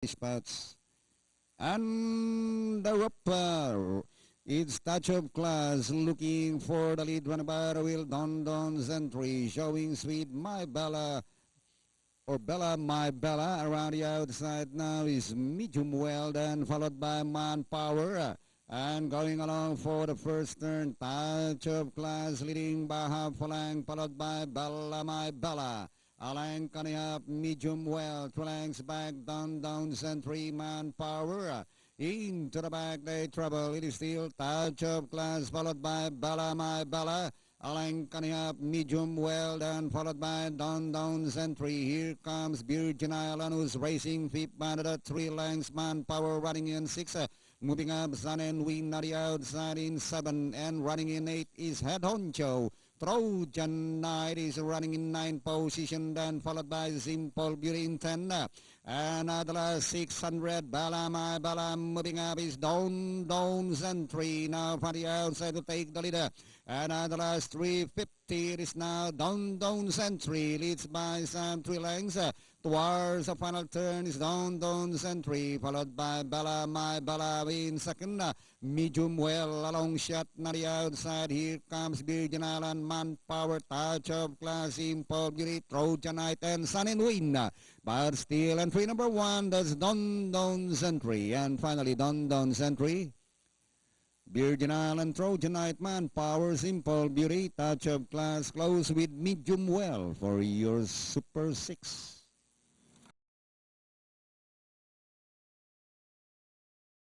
spots. And the rope, it's touch of class, looking for the lead, run by the wheel, Don Sentry, showing sweet My Bella, or Bella My Bella. Around the outside now is Medium Well, then followed by Manpower. And going along for the first turn, touch of class, leading by half a length, followed by Bella My Bella. A length coming up, Medium Well, 2 lengths back, Don Sentry, Manpower. Into the back, they trouble. It is still touch of class, followed by Bella My Bella. A length coming up, Medium Well, then followed by Don Sentry. Here comes Virgin Island, who's racing fifth by the 3 lengths. Manpower running in 6. Moving up, Sun and Wind on the outside in 7. And running in 8 is Head Honcho. Trojan Knight is running in 9 position, then followed by Simple Beauty in 10. And at the last 600, Bella My Bella moving up is Don Sentry now from the outside to take the leader. And at the last 350, it is now Don Sentry leads by some 3 lengths. Towards the final turn is Don Sentry, followed by Bella My Bella in second. Medium Well, a long shot on the outside. Here comes Virgin Island, Manpower, touch of class, Simple Beauty, Trojan Knight, and Sun and Wind. But still, and free number 1, that's Don Sentry. And finally, Don Sentry. Virgin Island, Trojan Knight, Manpower, Simple Beauty, touch of class, close with Medium Well for your Super 6.